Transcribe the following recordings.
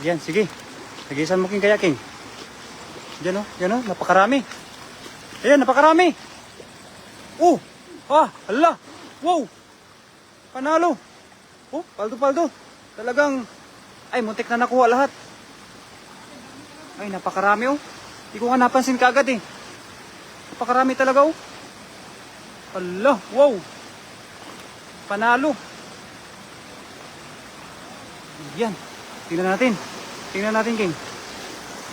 Yan, sige. Tagisan mo king kaya king. Yan o, napakarami. Ayan, napakarami. Oh, hala. Wow. Panalo. Oh, paldo. Talagang, ay, muntik na nakuha lahat. Ay, napakarami oh. Hindi ko nga napansin kaagad eh. Napakarami talaga oh. Hala, wow. Panalo. Yan. Tingnan natin, King.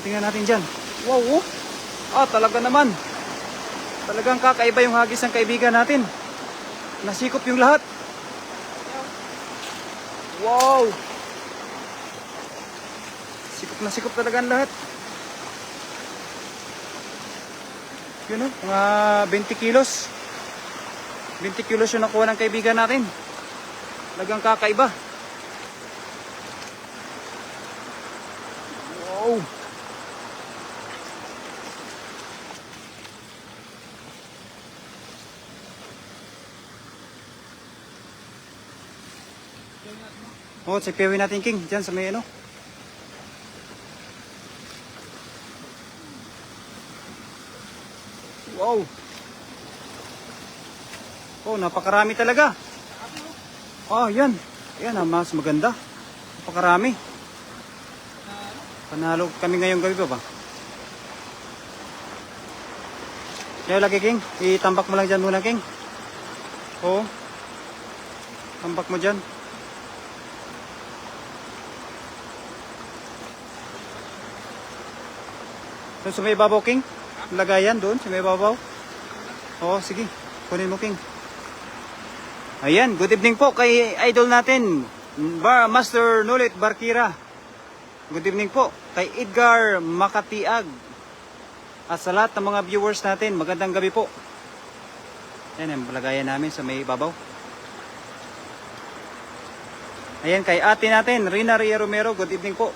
Tingnan natin dyan. Wow, oh. Talaga naman. Talagang kakaiba yung hagis ng kaibigan natin. Nasikop yung lahat. Wow. Sikop na sikop talaga ang lahat. Yun oh, mga 20 kilos. 20 kilos yung nakuha ng kaibigan natin. Talagang kakaiba. Wow. Oh, sipiyawin natin King, dyan sa may ano. Wow. Oh, napakarami talaga. Yan. Yan ang mas maganda. Napakarami. Panalo kami ngayong gabi ba? Kaya lagi King, itambak mo lang dyan muna King. Oo. Tambak mo dyan. Doon sa may babaw King. Lagayan doon sa may babaw. Oo, sige. Kunin mo King. Ayan, good evening po kay idol natin, Master Nulit Barkira. Good evening po kay Edgar Makatiag. At sa lahat ng mga viewers natin, magandang gabi po. Ayan ang lagayan namin sa may babaw. Ayan kay ate natin, Rina Ria Romero, good evening po.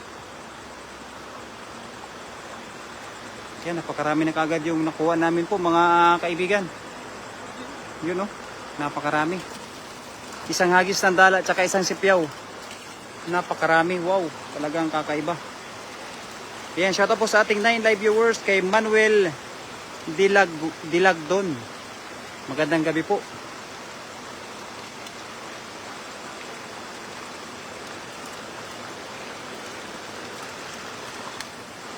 Yan, napakarami na kagad yung nakuha namin po mga kaibigan. Yun o, napakarami. Isang hagis ng dala at saka isang sipyaw. Napakarami, wow, talagang kakaiba. Yan, shoutout po sa ating 9 live viewers kay Manuel Dilagdon. Magandang gabi po.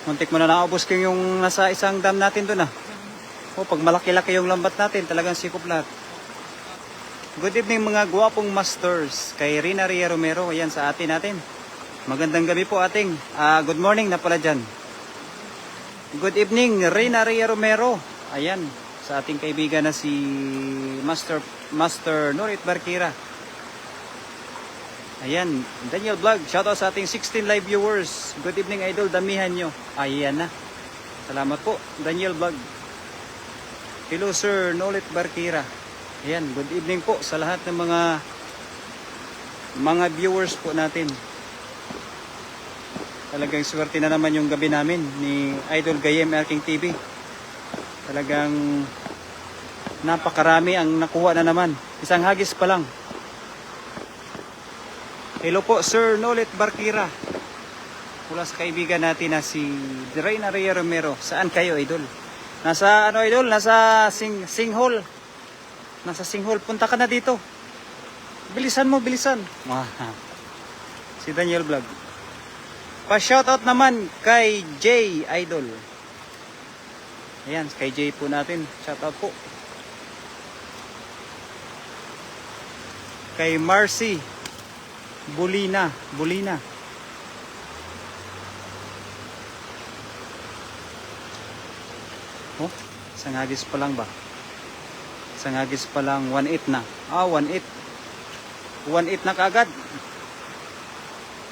Muntik mo na naubos ko yung nasa isang dam natin doon pag malaki-laki yung lambat natin, talagang sikop lahat. Good evening mga guwapong masters. Kay Rina Ria Romero, ayan sa atin natin. Magandang gabi po ating. Good morning na pala dyan. Good evening Rina Ria Romero. Ayan, sa ating kaibigan na si Master Nulit Barkira. Ayan, Daniel Vlog, shoutout sa ating 16 live viewers. Good evening idol, damihan nyo. Ayan na. Salamat po, Daniel Vlog. Hello Sir Nulit Barkira. Ayan, good evening po sa lahat ng mga viewers po natin. Talagang swerte na naman yung gabi namin ni Idol Gayem Erking TV. Talagang napakarami ang nakuha na naman. Isang hagis pa lang. Hello po Sir Nulit Barkira. Mula sa kaibigan natin na si Reyna Ria Romero. Saan kayo idol? Nasa ano idol? Nasa Singhol. Nasa Singhol. Punta ka na dito. Bilisan mo, bilisan. Si Daniel Vlog. Pa-shoutout naman kay Jay Idol. Ayan, kay Jay po natin. Shoutout po. Kay Marcy Bulina. Oh, isang hagis pa lang ba? Isang hagis pa lang, 1-8 na. 1-8. 1-8 na kaagad.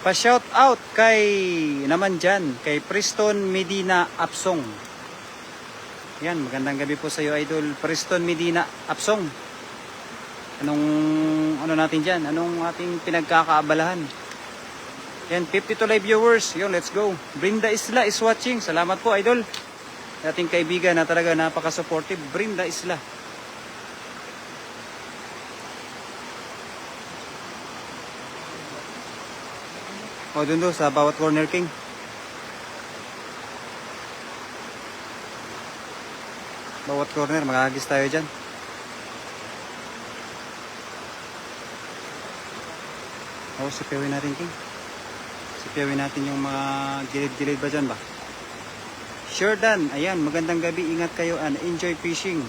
Pa-shout out kay naman dyan, kay Preston Medina Apsong. Yan, magandang gabi po sa iyo idol Preston Medina Apsong. Ano natin dyan? Anong ating pinagkakaabalahan? Yan, 52 live viewers. Yo, let's go. Brinda Isla is watching. Salamat po, idol. Ating kaibigan na talaga napaka-supportive. Brinda Isla. O, dun sa bawat corner, King. Bawat corner, makahagis tayo dyan. O, sipewin natin, King. Sipewin natin yung mga gilid-gilid ba dyan ba? Sure Dan, ayan, magandang gabi, ingat kayo and enjoy fishing.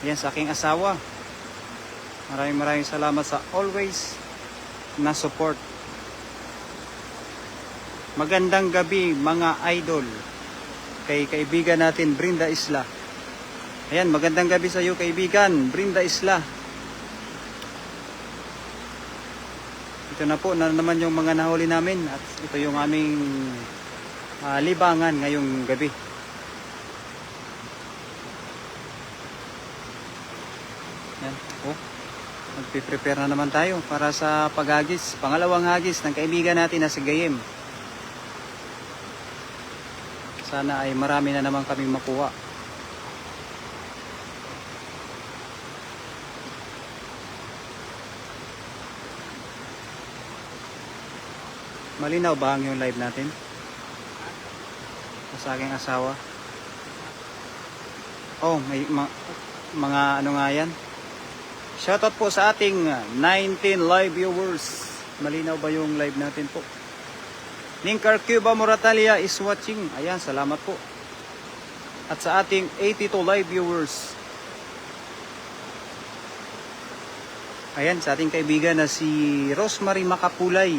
Ayan, sa aking asawa. Maraming salamat sa always na support. Magandang gabi mga idol. Kay kaibigan natin Brinda Isla. Ayan, magandang gabi sa iyo kaibigan Brinda Isla. Ito na po na naman yung mga nahuli namin at ito yung aming libangan ngayong gabi. Yan, oh. Magpiprepare na naman tayo para sa paghagis. Pangalawang hagis ng kaibigan natin na si Gayem. Sana ay marami na naman kaming makuha. Malinaw ba ang yung live natin? Sa aking asawa. Oh, may mga ano nga yan? Shoutout po sa ating 19 live viewers. Malinaw ba yung live natin po? Ninkar Cuba Moratalia is watching. Ayan, salamat po. At sa ating 82 live viewers. Ayan, sa ating kaibigan na si Rosemary Makapulay.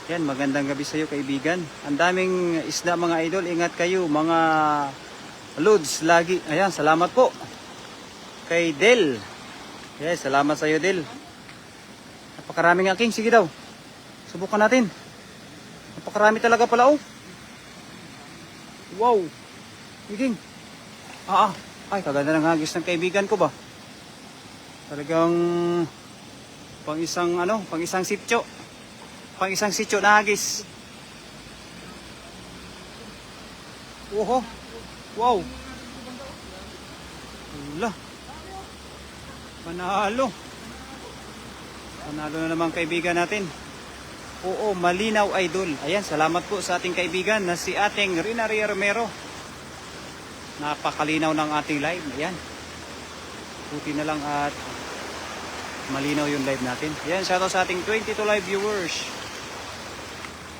Ayan, magandang gabi sa iyo kaibigan. Ang daming isda mga idol. Ingat kayo mga loads lagi. Ayan, salamat po. Kay Del. Yes, salamat sa iyo Del. Napakaraming aking. Sige daw. Subukan natin. Napakarami talaga pala oh. Wow. Higing. Ay, kaganda ng hagis ng kaibigan ko ba? Talagang pang isang sityo. Pang isang sityo na hagis. Oho. Wow. Wala. Panalo. Panalo na naman kaibigan natin. Oo, malinaw idol. Ayan, salamat po sa ating kaibigan na si ating Rinari Romero. Napakalinaw ng ating live. Ayan. Puti na lang at malinaw yung live natin. Ayan, shoutout sa ating 22 live viewers.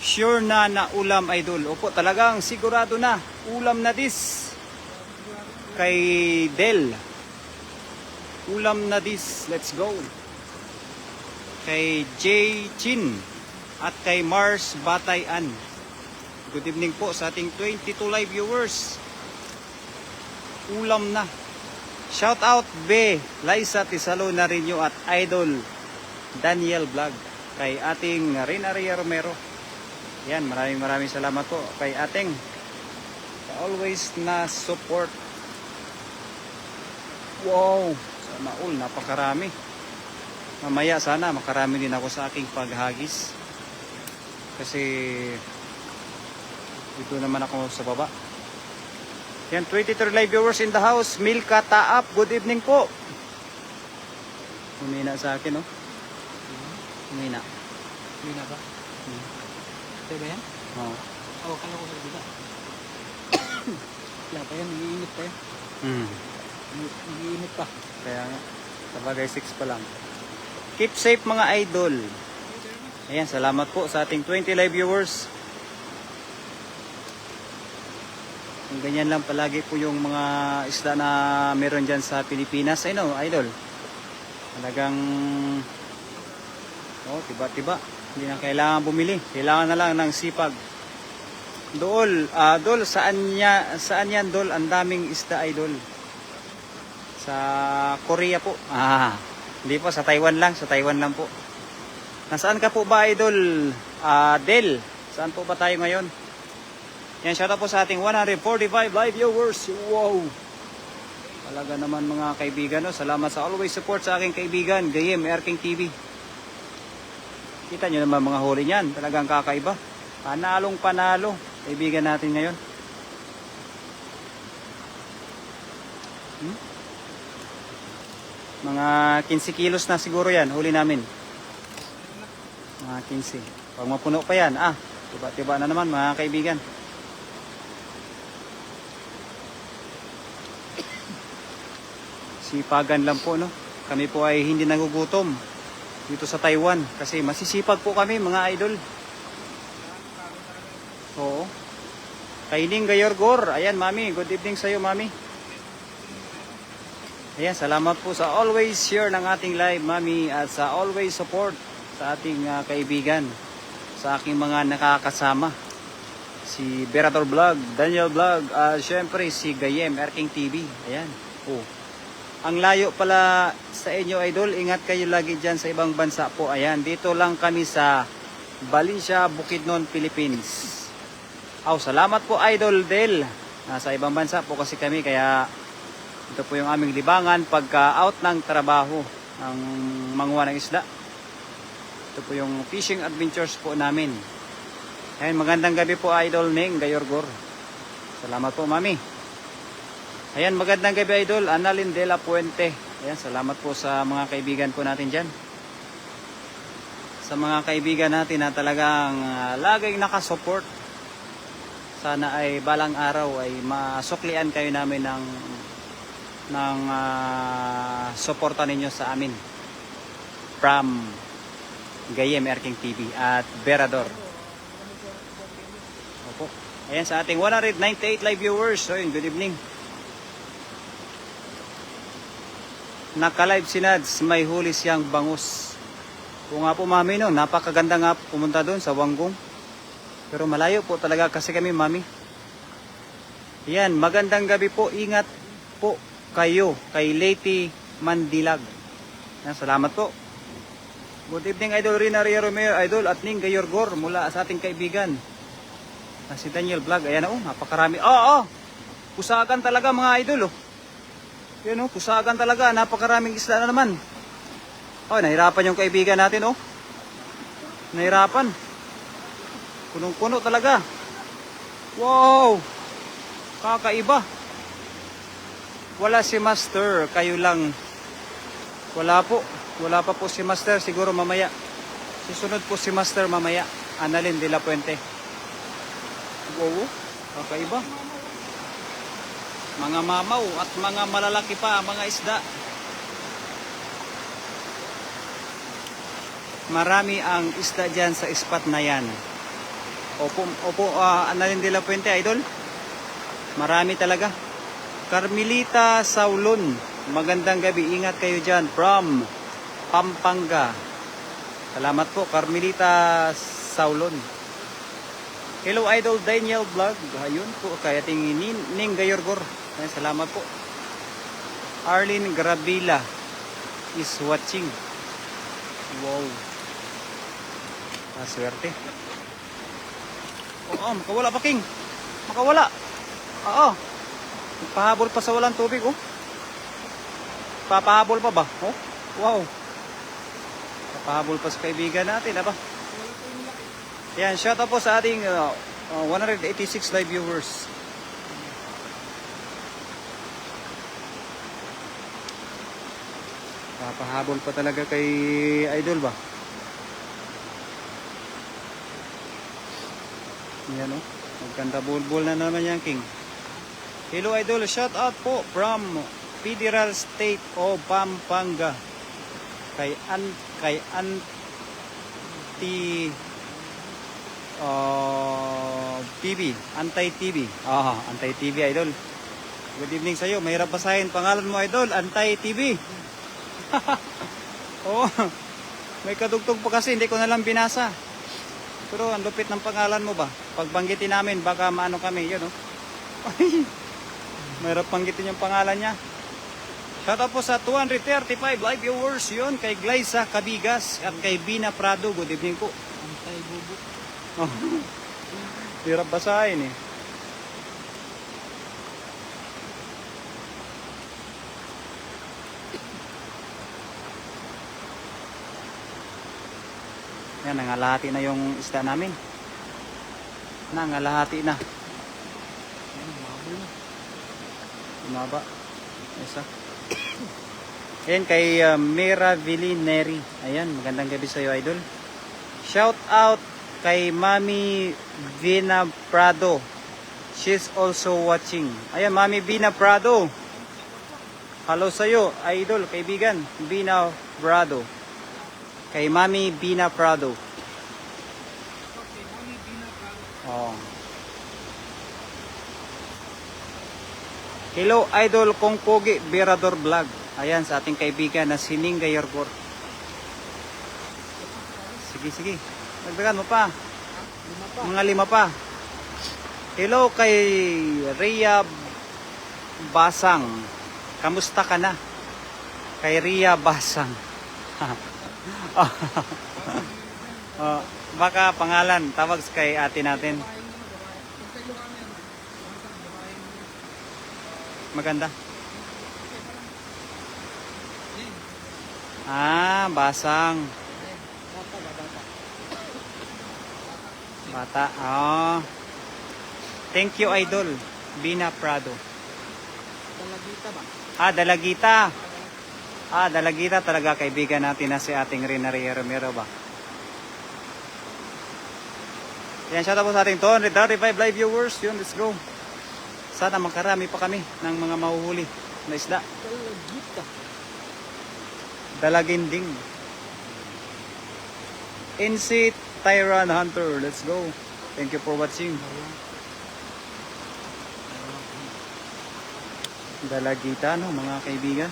Sure na ulam idol. Opo, talagang sigurado na. Ulam na this. Kay Del. Ulam na this. Let's go. Kay J. Chin. At kay Mars Batayan. Good evening po sa ating 22 live viewers. Ulam na. Shout out B. Liza Tisalo Narinyo at Idol Daniel Vlog. Kay ating Rinari Romero. Yan, maraming salamat po kay ating always na support. Wow, sana all, napakarami. Mamaya sana makarami din ako sa aking paghagis. Kasi dito naman ako sa baba. Yan, 23 live viewers in the house. Milka Taap, good evening po. Humina sa akin, no? Humina. Humina ba? Ito ba yan? Oo. Oo, kala ko sa kabila. Wala pa yan, iinit pa yan. Iinit pa. Kaya nga, sabagay 6 pa lang. Keep safe mga idol. Ayan, salamat po sa ating 20 live viewers. Kung ganyan lang palagi po yung mga isda na meron dyan sa Pilipinas. Ay no, idol. Talagang tiba-tiba. Hindi na kailangan bumili. Kailangan na lang ng sipag. Dol, saan yan Dol? Ang daming isda idol. Sa Korea po. Hindi po, sa Taiwan lang. Sa Taiwan lang po. Nasaan ka po ba idol? Del, saan po ba tayo ngayon? Yan, shout out po sa ating 145 live viewers. Wow! Talaga naman mga kaibigan, no? Salamat sa always support sa aking kaibigan, Gayem, Erking TV. Kita nyo naman mga huli niyan. Talagang kakaiba. Panalong panalo. Kaibigan natin ngayon. Mga 15 kilos na siguro yan. Huli namin. Mga 15. Pag mapuno pa yan, tiba-tiba na naman mga kaibigan. Sipagan lang po, no? Kami po ay hindi nagugutom dito sa Taiwan kasi masisipag po kami mga idol. Oo. Kaining Gayorgor. Ayan, mami. Good evening sa iyo, mami. Ayan, salamat po sa always share ng ating live, mami, at sa always support sa ating kaibigan, sa aking mga nakakasama. Si Berador Vlog, Daniel Vlog, syempre si Gayem, Erking TV. Ayan. Oh. Ang layo pala sa inyo, idol. Ingat kayo lagi dyan sa ibang bansa po. Ayan, dito lang kami sa Valencia, Bukidnon, Philippines. Salamat po, Idol Del. Nasa ibang bansa po kasi kami, kaya ito po yung aming libangan pagka-out ng trabaho ng manguha ng isda. Ito po yung fishing adventures po namin. Ayan, magandang gabi po, Idol Ning Gayorgor. Salamat po, mami. Ayan, magandang gabi, Idol Annalyn de la Puente. Ayan, salamat po sa mga kaibigan po natin dyan. Sa mga kaibigan natin na talagang laging nakasupport. Sana ay balang araw ay masuklian kayo namin ng suporta ninyo sa amin. From Gayem Erking TV at Berador. Opo. Ayan, sa ating 198 live viewers. So, good evening. Naka-live si Nads, may huli siyang bangus. Kung nga po, mami, no, napakaganda nga pumunta doon sa Wanggong. Pero malayo po talaga kasi kami, mami. Yan, magandang gabi po. Ingat po kayo kay Lady Mandilag. Yan, salamat po. Good evening, Idol Rina Ria Romeo, Idol at Ning Gayorgor mula sa ating kaibigan. Si Daniel Vlog. Ayan, napakarami. Pusagan talaga mga idol, Yan, pusagan talaga. Napakaraming isla na naman. Nahirapan yung kaibigan natin, Nahirapan. Punong-puno talaga. Wow! Kakaiba. Wala si Master. Kayo lang. Wala po. Wala pa po si Master. Siguro mamaya. Susunod po si Master mamaya. Annalyn de la Puente. Wow! Kakaiba. Mga mamaw at mga malalaki pa. Mga isda. Marami ang isda dyan sa spot na yan. Opo, Annalyn de la Puente, Idol. Marami talaga. Carmelita Saulon. Magandang gabi. Ingat kayo dyan. From Pampanga. Salamat po, Carmelita Saulon. Hello, Idol Daniel Vlog. Ayun po, kaya tingin Ning Gayorgor. Salamat po. Arlene Gravila is watching. Wow. Swerte. Makawala pa, King. Makawala. Pahabol pa sa walang tubig, Papahabol pa ba? Wow. Papahabol pa sa kaibigan natin, Yan, shout out po sa ating 186 live viewers. Papahabol pa talaga kay Idol ba? Yan, maganda bulbul na naman yan, King. Hello, Idol. Shout out po from Federal State of Pampanga. Kay Anti TV. Antay-TV. Antay-TV, Idol. Good evening sa iyo. Mahirap basahin pangalan mo, Idol. Antay-TV. May kadugtog pa kasi. Hindi ko na lang binasa. Pero ang lupit ng pangalan mo ba? Pagbanggitin namin, baka maano kami. Yun, Mahirap banggitin yung pangalan niya. Shout out po sa 235 live viewers. Yun, kay Glyza Cabigas at kay Bina Prado. Good evening po. Antay bubo. Hirap basahin, Yan, nangalahati na yung isda namin. Nangalahati na. Umaba. Isa. Ayan, kay Mira Villineri. Ayan, magandang gabi sa iyo, Idol. Shout out kay Mami Vina Prado. She's also watching. Ayan, Mami Vina Prado. Hello sa'yo, idol, kaibigan. Vina Prado. Kay Mami Vina Prado. Oh. Hello, idol kong Pogi Berador Vlog. Ayan, sa ating kaibigan na si Ning Gayorgor. Sige. Dagdagan mo pa. Mga 5 pa. Hello kay Ria Basang. Kamusta ka na? Kay Ria Basang. Baka pangalan. Tawag kay ate natin. Maganda. Basang. Bata. Oh. Thank you, idol. Vina Prado. Dalagita ba? Dalagita. Dalagita talaga, kaibigan natin na si ating Rina Romero ba? Yan, shout out po sa ating 235 live viewers. Yun, let's go. Sana makarami pa kami ng mga mahuhuli na isda. Dalagita. Dalaginding. NC Tyran Hunter, let's go. Thank you for watching. Dalagita, no, mga kaibigan.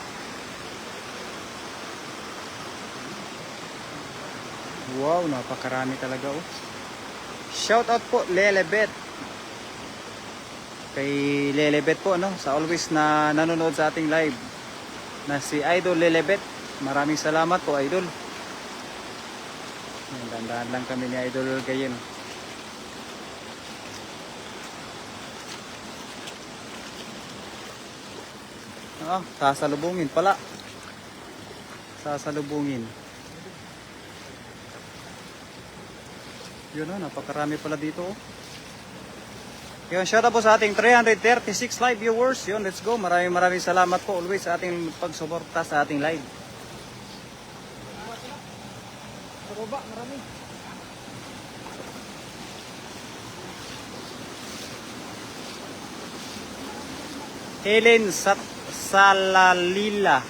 Wow, napakarami talaga, oh. Shout out po, Lelebet. Kay Lelebet po, no, sa always na nanonood sa ating live. Na si Idol Lelebet. Maraming salamat po, Idol. Dandahan lang kami ni Idol Gayen. Sasalubungin pala. Sasalubungin. Yun, napakarami pala dito. Yun, shout out po sa ating 336 live viewers. Yun, let's go. Maraming salamat po always sa ating pagsuporta sa ating live. Baba, marami. Helen Salalila.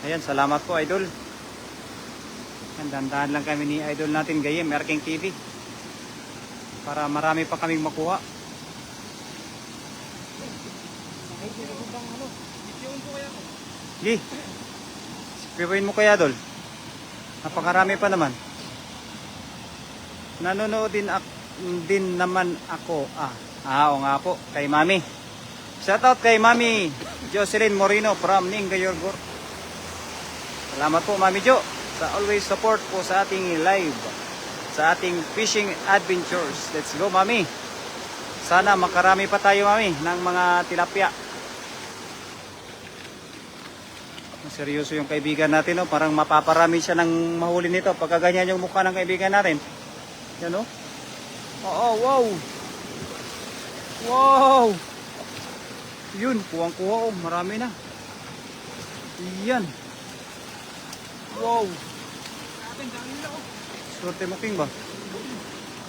Ayan, salamat po, idol. Dandahan lang kami ni idol natin Gayem, Merking TV. Para marami pa kaming makuha. Gi. Pipuin mo kaya, idol. Napakarami pa naman. Nanonood din naman ako. Oo nga po, kay Mami. Shoutout kay Mami Jocelyn Moreno from Ning Gayorgor. Salamat po, Mami Jo, sa always support po sa ating live, sa ating fishing adventures. Let's go, Mami. Sana makarami pa tayo, Mami, ng mga tilapia. Seryoso yung kaibigan natin, no? Parang mapaparami siya ng mahuli nito pagka ganyan yung mukha ng kaibigan natin. Yan, no? Wow. Wow. Yun, kuwang-kuha, oh. Marami na. Yan. Wow. Swerte mo, King, ba?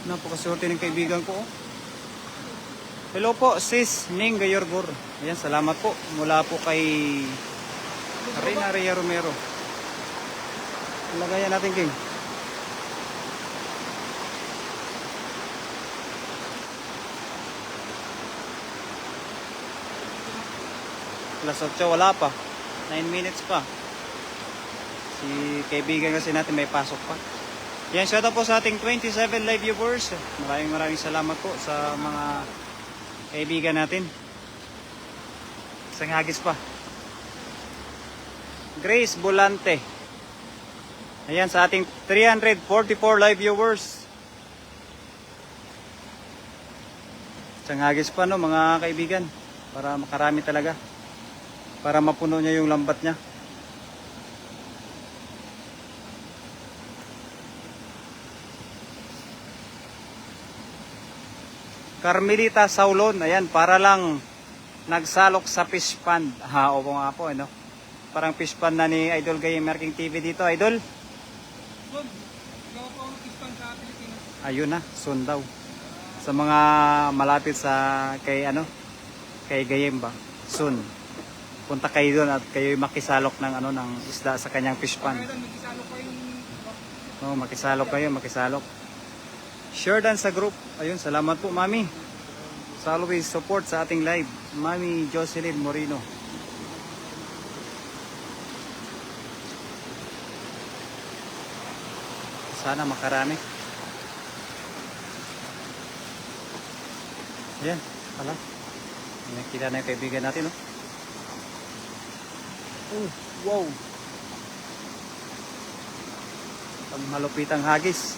Napakaswerte ng kaibigan ko, oh. Hello po, sis Ning Gayorgor. Ayan, salamat po. Mula po kay Rina Romero. Lagayan natin, King. Alas 8, wala pa. 9 minutes pa. Si kaibigan kasi natin may pasok pa. Yan, shout out po sa ating 27 live viewers. Maraming salamat po sa mga kaibigan natin. Isang hagis pa. Grace Bolante. Ayan, sa ating 344 live viewers. Isang hagis pa, no, mga kaibigan. Para makarami talaga. Para mapuno niya yung lambat niya. Carmelita Saulon, ayan, para lang nagsalok sa fish pond. Opo nga po, ano. Parang fish pond na ni Idol Gayem Merking TV dito, Idol. Gawa po ako ng fish pond sa Pilipinas. Ayun na, soon daw. Sa mga malapit sa kay ano, kay Gayemba, soon. Punta kayo doon at kayo makisalok ng ano ng isda sa kanyang fish pan. Oh, makisalok kayo, makisalok. Share dan sa group. Ayun, salamat po, Mami. Sa always support sa ating live. Mami Jocelyn Moreno. Sana makarami. Ayan, pala. Nakita na yung kaibigan natin, no? Oh, wow. Pangmalupitang hagis.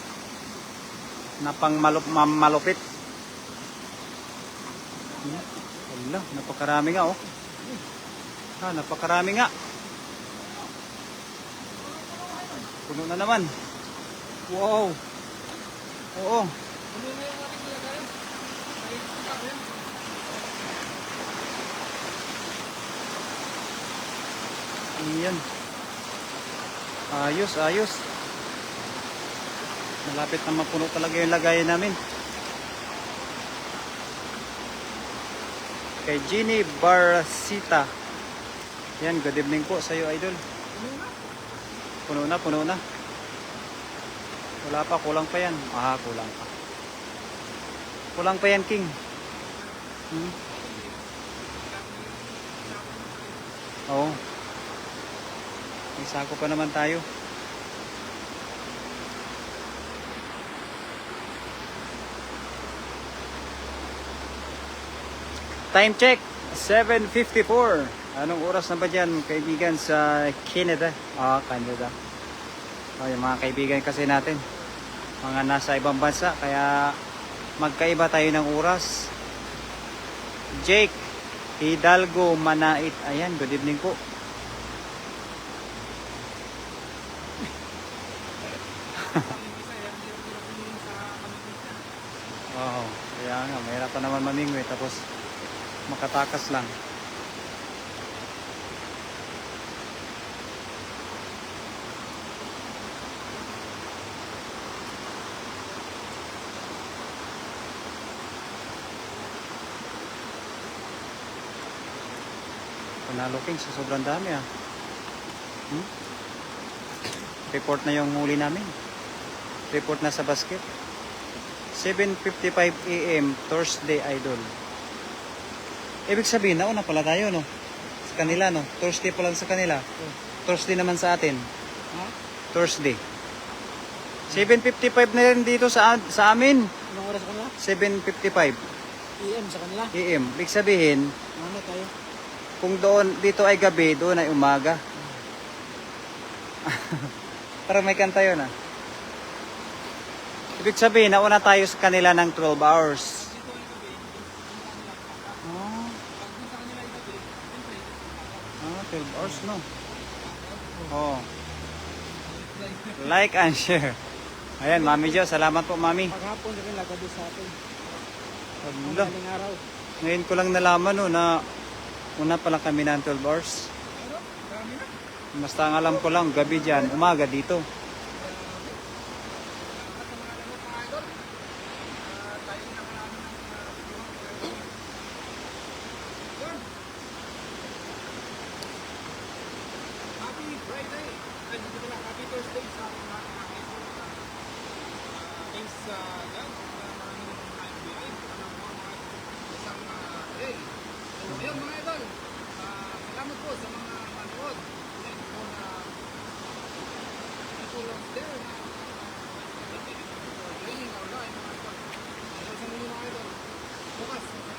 Na pang malupit. Wala, napakarami nga, oh. Napakarami nga. Puno na naman. Wow. Oo. Ayan. Ayos, ayos. Malapit na mapuno talaga yung lagayan namin. Kay Jeannie Barasita. Yan, good evening po sa iyo, idol. Puno na, puno na. Wala pa, kulang pa yan. Kulang pa. Kulang pa yan, King. Oo. May sako pa naman tayo. Time check, 7:54. Anong oras na ba dyan, kaibigan, sa Canada? Canada. Yung mga kaibigan kasi natin, mga nasa ibang bansa, kaya magkaiba tayo ng oras. Jake Hidalgo Manait. Ayan, good evening po. Kaya nga, mahirap pa naman mamingwi, tapos makatakas lang. Panalo, King, sa sobrang dami Report na yung huli namin. Report na sa basket. 7:55 AM Thursday, idol. Ibig sabihin, nauna pala tayo, no? Sa kanila, no? Thursday pa lang sa kanila. Thursday naman sa atin. Thursday. 7:55 na rin dito sa amin. Anong oras ka na? 7:55 AM sa kanila? AM. Ibig sabihin, Ano tayo? kung dito ay gabi, doon ay umaga. Para may kanta yun, Ibig sabihin, nauna tayo sa kanila ng 12 hours. 12 hours, no? Like and share. Ayan, Mami Jo, salamat po, Mami. Paghapon rin lagado sa atin. Wala. Madaling araw. Ngayon ko lang nalaman, no, na una pa lang kami ng 12 hours. Basta ang alam ko lang, gabi dyan, umaga dito. Happy Thursday sa mga thanks sa God. So, ayun mga idol. Salamat po sa mga manood. People out there na joining our live mga idol. Sa mga idol. Bukas.